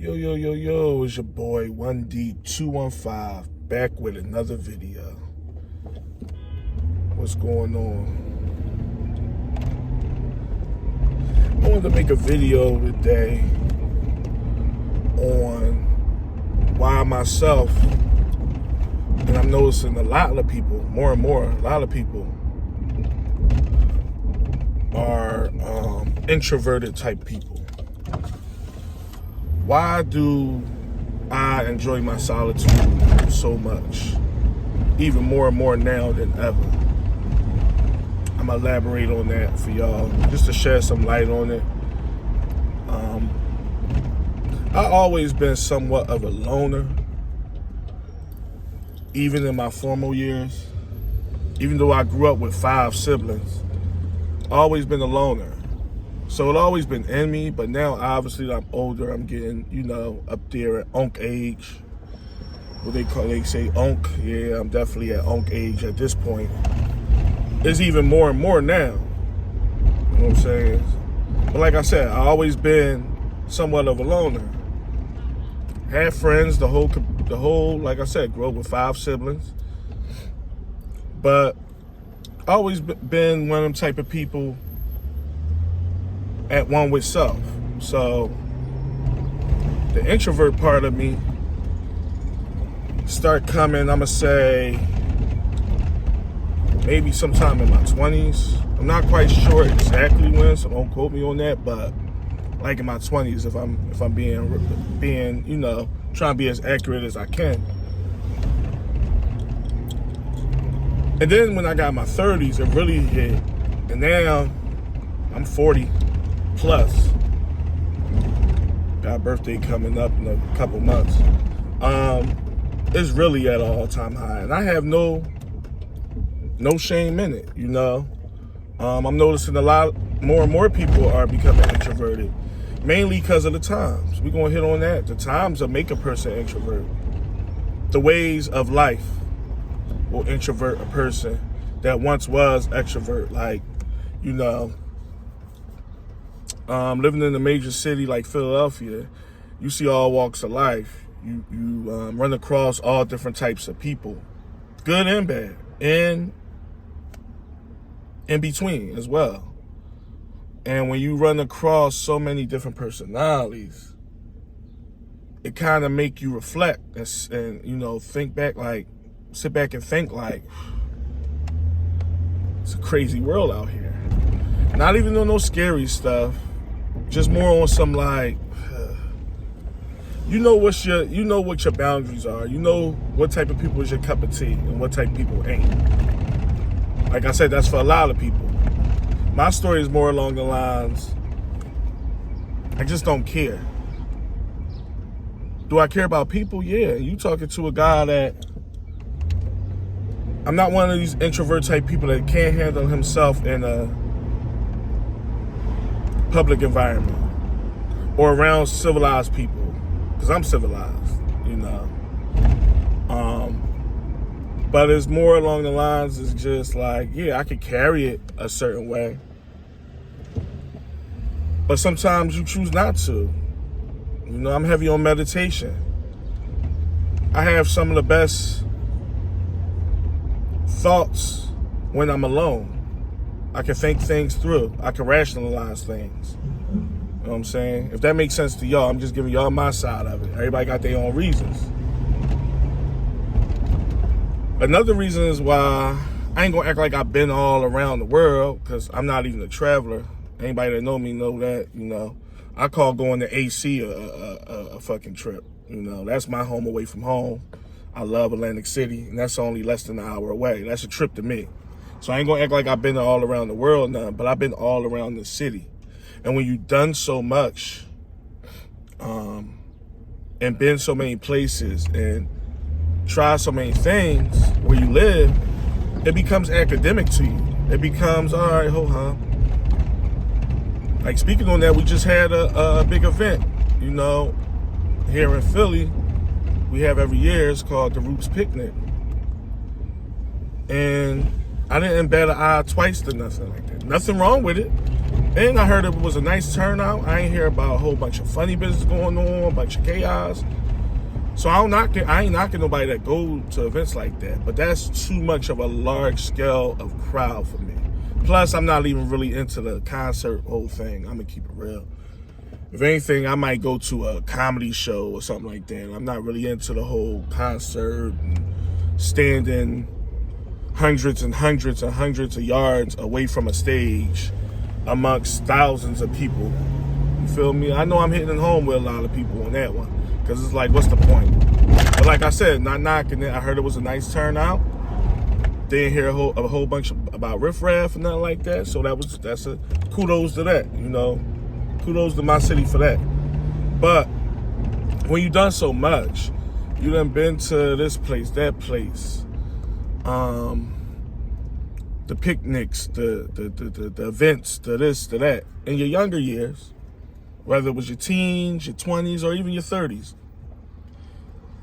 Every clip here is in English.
Yo, it's your boy 1D215 back with another video. What's going on? I wanted to make a video today on why myself, and I'm noticing a lot of people, more and more, a lot of people are introverted type people. Why do I enjoy my solitude so much? Even more and more now than ever. I'm gonna elaborate on that for y'all, just to shed some light on it. I've always been somewhat of a loner, even in my formal years. Even though I grew up with 5 siblings, I've always been a loner. So it's always been in me, but now obviously that I'm older, I'm getting, up there at unk age. What they say unk. Yeah, I'm definitely at unk age at this point. It's even more and more now. You know what I'm saying? But like I said, I've always been somewhat of a loner. Had friends, the whole, like I said, grew up with 5 siblings. But I always been one of them type of people at one with self. So the introvert part of me start coming, I'm gonna say maybe sometime in my 20s. I'm not quite sure exactly when, so don't quote me on that, but like in my 20s, if I'm being trying to be as accurate as I can. And then when I got my 30s, it really hit, and now I'm 40 plus. Got a birthday coming up in a couple months. It's really at an all-time high, and I have no shame in it. I'm noticing a lot more and more people are becoming introverted, mainly because of the times. We're gonna hit on that. The times will make a person introvert. The ways of life will introvert a person that once was extrovert. Like, living in a major city like Philadelphia, you see all walks of life. You run across all different types of people, good and bad, and in between as well. And when you run across so many different personalities, it kind of make you reflect and think back, like sit back and think like, it's a crazy world out here. Not even on no scary stuff, just more on some like, what your boundaries are. You know what type of people is your cup of tea and what type of people ain't. Like I said, that's for a lot of people. My story is more along the lines, I just don't care. Do I care about people? Yeah. You talking to a guy that, I'm not one of these introvert type people that can't handle himself in a public environment or around civilized people, because I'm civilized, but it's more along the lines, it's just like, yeah, I could carry it a certain way, but sometimes you choose not to. I'm heavy on meditation. I have some of the best thoughts when I'm alone. I can think things through. I can rationalize things. You know what I'm saying? If that makes sense to y'all, I'm just giving y'all my side of it. Everybody got their own reasons. Another reason is why I ain't gonna act like I've been all around the world, because I'm not even a traveler. Anybody that know me know that, I call going to AC a fucking trip. That's my home away from home. I love Atlantic City, and that's only less than an hour away. That's a trip to me. So I ain't gonna act like I've been all around the world now, but I've been all around the city. And when you've done so much, and been so many places, and try so many things where you live, it becomes academic to you. It becomes, all right, hold on. Like, speaking on that, we just had a big event, here in Philly. We have every year. It's called the Roots Picnic. And I didn't bat an eye twice to nothing like that. Nothing wrong with it. And I heard it was a nice turnout. I ain't hear about a whole bunch of funny business going on, a bunch of chaos. So I ain't knocking nobody that go to events like that. But that's too much of a large scale of crowd for me. Plus, I'm not even really into the concert whole thing. I'm gonna keep it real. If anything, I might go to a comedy show or something like that. I'm not really into the whole concert and standing hundreds and hundreds and hundreds of yards away from a stage amongst thousands of people. You feel me? I know I'm hitting home with a lot of people on that one, because it's like, what's the point? But like I said, not knocking it. I heard it was a nice turnout. Didn't hear a whole bunch about riffraff and nothing like that. So that's a kudos to that, you know. Kudos to my city for that. But when you done so much, you done been to this place, that place, the picnics, the events, the this, the that, in your younger years, whether it was your teens, your 20s, or even your 30s,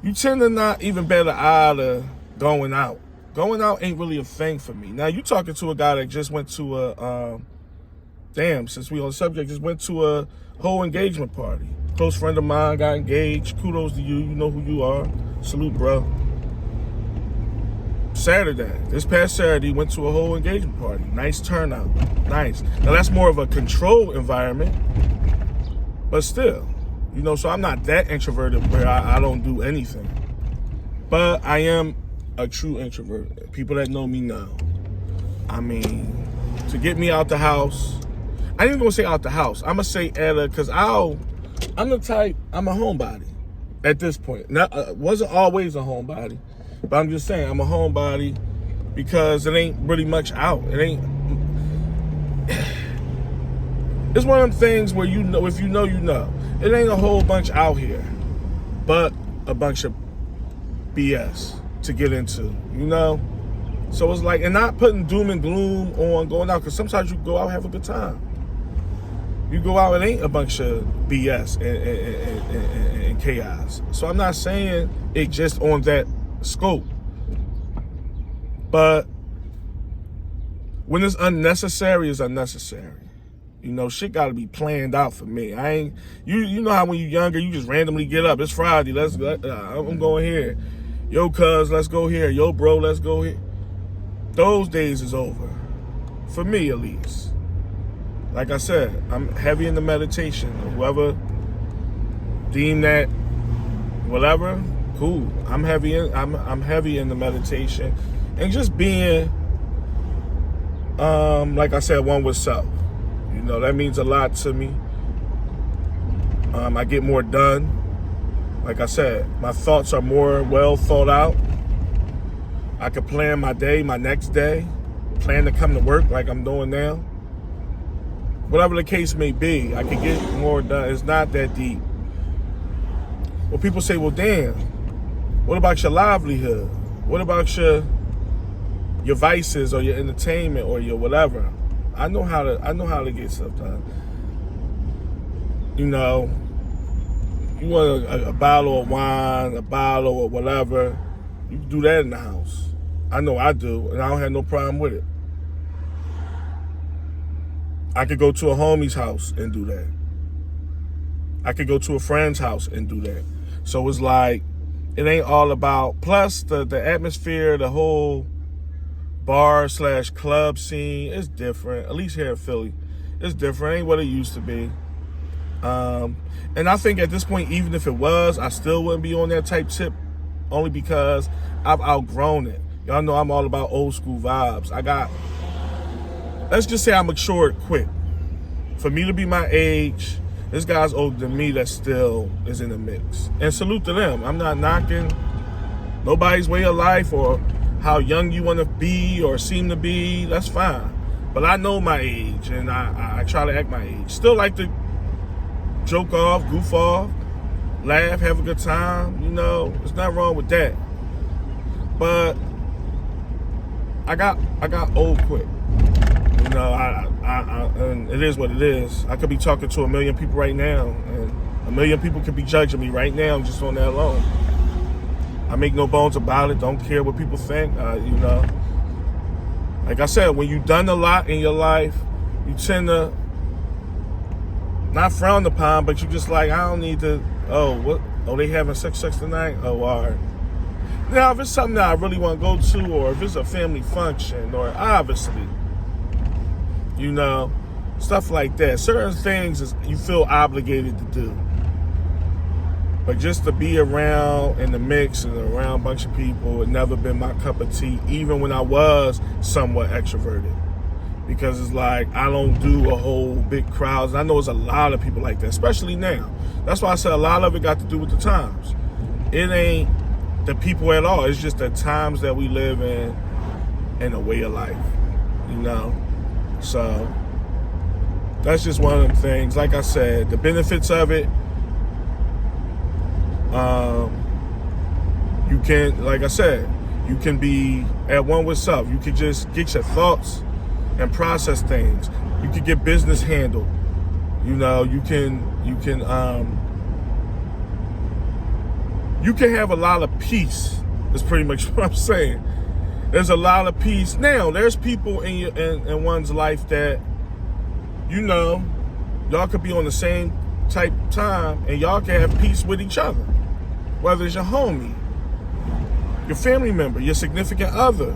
you tend to not even bear the eye to going out. Going out ain't really a thing for me. Now, you talking to a guy that just went to since we on the subject, just went to a whole engagement party. Close friend of mine got engaged. Kudos to you. You know who you are. Salute, bro. This past Saturday, went to a whole engagement party. Nice turnout. Nice. Now, that's more of a controlled environment, but still, you know, so I'm not that introverted where I don't do anything. But I am a true introvert. People that know me know. I mean, to get me out the house, I ain't even gonna say out the house. I'm gonna say because I'm the type, I'm a homebody at this point. Wasn't always a homebody, but I'm just saying I'm a homebody because it ain't really much out. It's one of them things where, you know, if you know, you know. It ain't a whole bunch out here, but a bunch of BS to get into, you know? So it's like, and not putting doom and gloom on going out, because sometimes you go out, have a good time. You go out, it ain't a bunch of BS and chaos. So I'm not saying it just on that scope. But when it's unnecessary, it's unnecessary. You know, shit got to be planned out for me. You know how when you're younger, you just randomly get up. It's Friday. I'm going here. Yo, cuz, let's go here. Yo, bro, let's go here. Those days is over. For me, at least. Like I said, I'm heavy in the meditation. Whoever deem that whatever, cool. I'm heavy in the meditation. And just being, like I said, one with self. You know, that means a lot to me. I get more done. Like I said, my thoughts are more well thought out. I could plan my day, my next day, plan to come to work like I'm doing now. Whatever the case may be, I could get more done. It's not that deep. Well, people say, well, damn, what about your livelihood? What about your vices or your entertainment or your whatever? I know how to get stuff done. You know, you want a bottle of wine, a bottle of whatever, you can do that in the house. I know I do, and I don't have no problem with it. I could go to a homie's house and do that. I could go to a friend's house and do that. So it's like, it ain't all about, plus the atmosphere, the whole bar/club scene is different, at least here in Philly. It's different, ain't what it used to be. And I think at this point, even if it was, I still wouldn't be on that type tip, only because I've outgrown it. Y'all know I'm all about old school vibes. Let's just say I matured quick. For me to be my age, this guy's older than me that still is in the mix. And salute to them. I'm not knocking nobody's way of life or how young you want to be or seem to be. That's fine. But I know my age, and I try to act my age. Still like to joke off, goof off, laugh, have a good time. You know, there's nothing wrong with that. But I got old quick. You know, and it is what it is. I could be talking to 1 million people right now, and 1 million people could be judging me right now just on that alone. I make no bones about it. Don't care what people think. You know, like I said, when you've done a lot in your life, you tend to not frowned upon, but you just like, I don't need to, oh, what? Oh, they having sex tonight? Oh, all right. Now, if it's something that I really want to go to, or if it's a family function, or obviously, you know, stuff like that. Certain things you feel obligated to do. But just to be around in the mix and around a bunch of people had never been my cup of tea, even when I was somewhat extroverted. Because it's like, I don't do a whole big crowds. And I know there's a lot of people like that, especially now. That's why I said a lot of it got to do with the times. It ain't the people at all. It's just the times that we live in and a way of life, you know? So that's just one of them things. Like I said, the benefits of it, you can, like I said, you can be at one with self. You can just get your thoughts and process things. You can get business handled. You know, you can have a lot of peace. That's pretty much what I'm saying. There's a lot of peace. Now, there's people in one's life that, you know, y'all could be on the same type time and y'all can have peace with each other. Whether it's your homie, your family member, your significant other.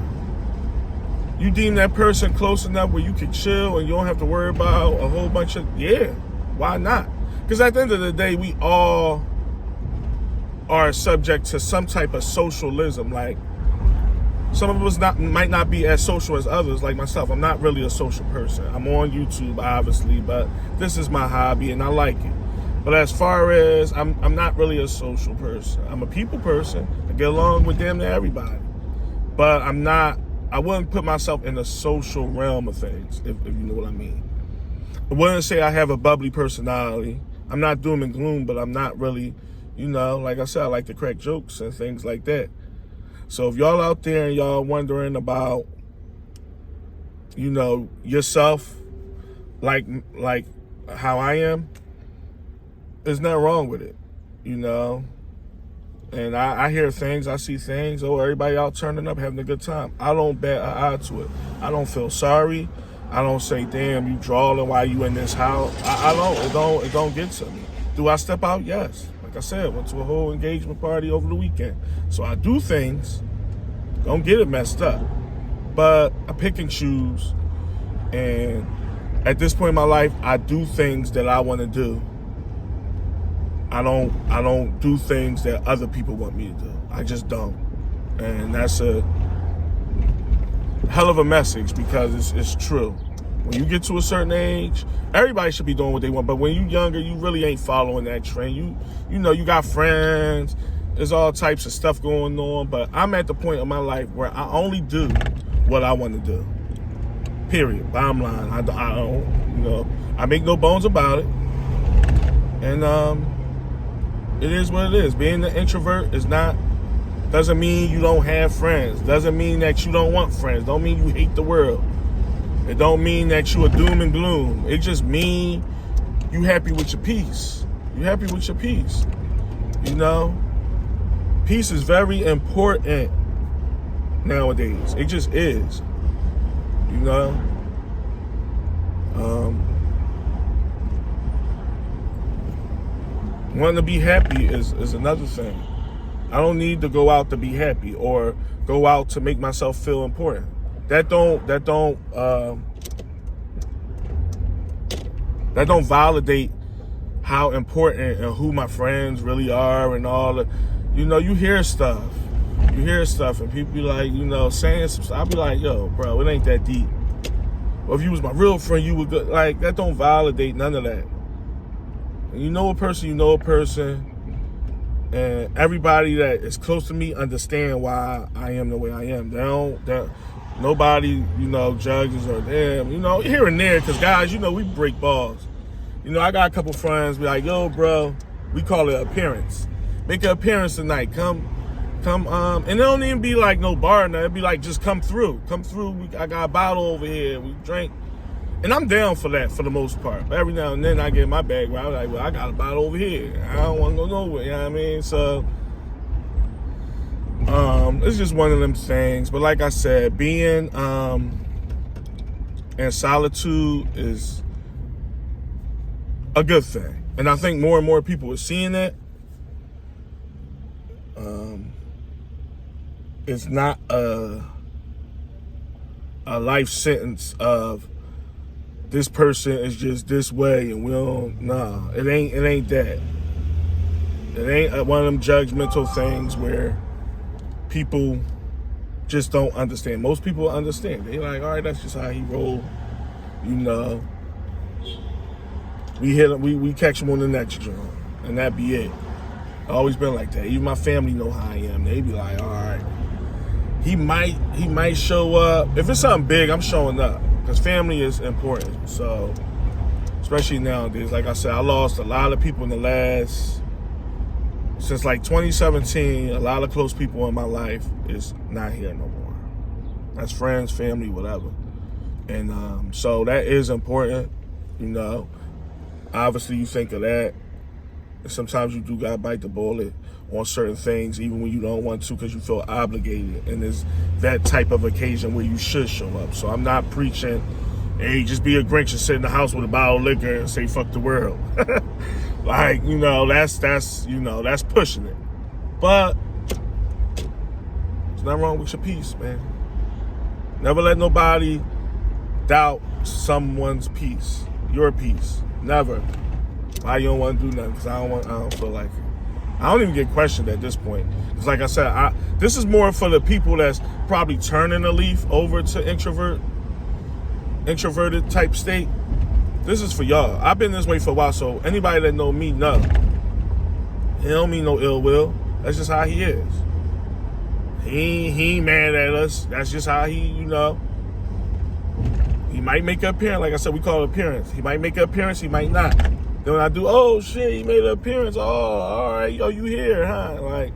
You deem that person close enough where you can chill and you don't have to worry about a whole bunch of, yeah, why not? Because at the end of the day, we all are subject to some type of socialism. Like, some of us might not be as social as others, like myself. I'm not really a social person. I'm on YouTube, obviously, but this is my hobby and I like it. But as far as, I'm not really a social person. I'm a people person. I get along with damn near everybody. But I wouldn't put myself in the social realm of things, if you know what I mean. I wouldn't say I have a bubbly personality. I'm not doom and gloom, but I'm not really, you know, like I said, I like to crack jokes and things like that. So if y'all out there and y'all wondering about, you know, yourself, like how I am, there's nothing wrong with it, you know. And I hear things, I see things, oh, everybody out turning up, having a good time. I don't bat an eye to it. I don't feel sorry. I don't say, damn, you drawling while you in this house. I don't. It don't get to me. Do I step out? Yes. Like I said, went to a whole engagement party over the weekend. So I do things. Don't get it messed up. But I pick and choose. And at this point in my life, I do things that I want to do. I don't do things that other people want me to do. I just don't. And that's a hell of a message because it's true. When you get to a certain age, everybody should be doing what they want. But when you're younger, you really ain't following that trend. You know, you got friends. There's all types of stuff going on. But I'm at the point in my life where I only do what I want to do. Period. Bottom line. I don't, you know, I make no bones about it. And, it is what it is. Being an introvert doesn't mean you don't have friends. Doesn't mean that you don't want friends. Don't mean you hate the world. It don't mean that you are doom and gloom. It just mean you happy with your peace. You happy with your peace. You know? Peace is very important nowadays. It just is. You know? Wanting to be happy is another thing. I don't need to go out to be happy or go out to make myself feel important. That don't validate how important and who my friends really are and all the, you know, you hear stuff and people be like, you know, saying some stuff. I'll be like, yo, bro, it ain't that deep. Or if you was my real friend, you would go, like, that don't validate none of that. You know a person, and everybody that is close to me understand why I am the way I am. Nobody, you know, judges or damn, you know, here and there, because guys, you know, we break balls. You know, I got a couple friends be like, yo, bro, we call it appearance. Make an appearance tonight. Come, and it don't even be like no bar now. It'd be like, just come through. I got a bottle over here. We drink. And I'm down for that for the most part. But every now and then I get my bag where I'm like, well, I got a bottle over here. I don't want to go nowhere, you know what I mean? So, it's just one of them things. But like I said, being in solitude is a good thing. And I think more and more people are seeing that. It's not a life sentence of this person is just this way and we don't, nah, it ain't that. It ain't one of them judgmental things where people just don't understand. Most people understand. They like, all right, that's just how he roll. You know, we hit him, we catch him on the next joint, and that be it. I always been like that. Even my family know how I am. They be like, all right, he might show up. If it's something big, I'm showing up because family is important. So, especially nowadays, like I said, I lost a lot of people in the last. Since like 2017, a lot of close people in my life is not here no more. That's friends, family, whatever. And so that is important, you know. Obviously, you think of that. And sometimes you do gotta bite the bullet on certain things, even when you don't want to, because you feel obligated. And there's that type of occasion where you should show up. So I'm not preaching, hey, just be a Grinch and sit in the house with a bottle of liquor and say fuck the world. Like, you know, that's pushing it. But there's nothing wrong with your peace, man. Never let nobody doubt someone's peace, your peace. Never. Why you don't want to do nothing? Because I don't feel like it. I don't even get questioned at this point. Because like I said, this is more for the people that's probably turning a leaf over to introverted type state. This is for y'all. I've been this way for a while, so anybody that know me know. He don't mean no ill will. That's just how he is. He ain't mad at us. That's just how he, you know. He might make an appearance. Like I said, we call it appearance. He might make an appearance. He might not. Then when I do, oh, shit, he made an appearance. Oh, all right. Oh, you here, huh? Like,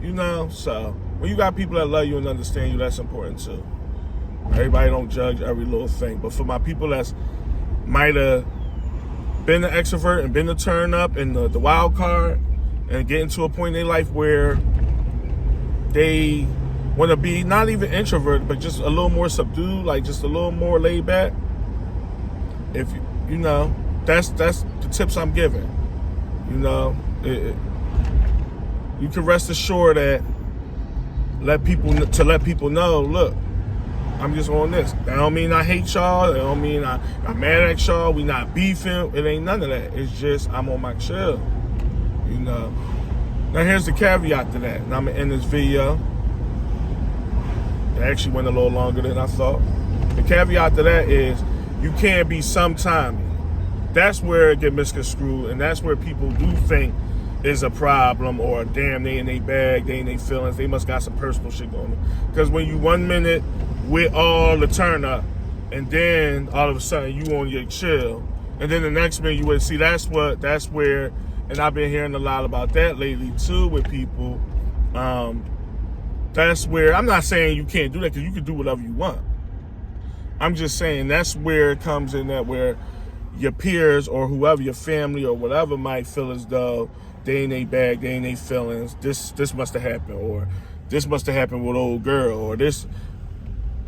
you know. So when you got people that love you and understand you, that's important, too. Everybody don't judge every little thing. But for my people that's might have been an extrovert and been a turn up and the wild card and getting to a point in their life where they want to be not even introvert, but just a little more subdued, like just a little more laid back. If you know, that's the tips I'm giving. You know, you can rest assured that let people know, look, I'm just on this. That don't mean I hate y'all. That don't mean I'm mad at y'all. We not beefing. It ain't none of that. It's just I'm on my chill. You know. Now here's the caveat to that. And I'm gonna end this video. It actually went a little longer than I thought. The caveat to that is you can't be sometime. That's where it get misconstrued, and that's where people do think is a problem, or damn, they in they bag, they in they feelings, they must got some personal shit going on. Because when you 1 minute with all the turn up, and then all of a sudden you on your chill, and then the next minute you would see that's where, and I've been hearing a lot about that lately too with people. That's where, I'm not saying you can't do that, because you can do whatever you want. I'm just saying that's where it comes in, that where your peers or whoever, your family or whatever, might feel as though they in they bag, they in they feelings. This must have happened, or this must have happened with old girl, or this,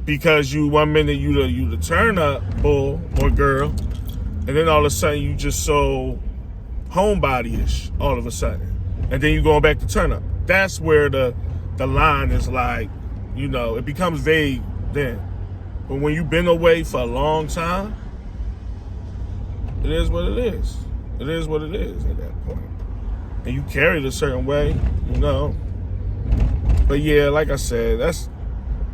because you 1 minute you the turn up bull or girl, and then all of a sudden you just so homebody-ish all of a sudden, and then you going back to turn up. That's where the line is, like, you know, it becomes vague then. But when you've been away for a long time, it is what it is. It is what it is at that point. And you carry it a certain way, you know. But yeah, like I said, that's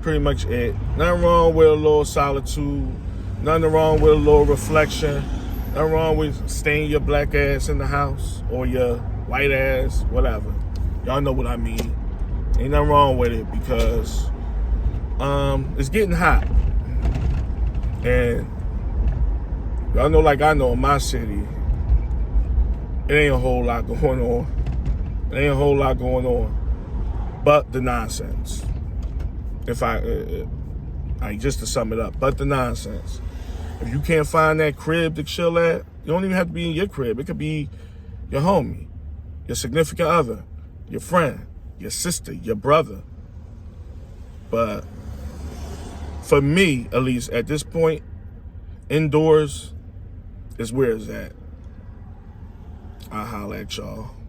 pretty much it. Nothing wrong with a little solitude. Nothing wrong with a little reflection. Nothing wrong with staying your black ass in the house or your white ass, whatever. Y'all know what I mean. Ain't nothing wrong with it, because it's getting hot. And y'all know, like I know, in my city, it ain't a whole lot going on. It ain't a whole lot going on but the nonsense. If I just to sum it up, but the nonsense. If you can't find that crib to chill at, you don't even have to be in your crib. It could be your homie, your significant other, your friend, your sister, your brother. But for me, at least at this point, indoors is where it's at. I'll holler at y'all.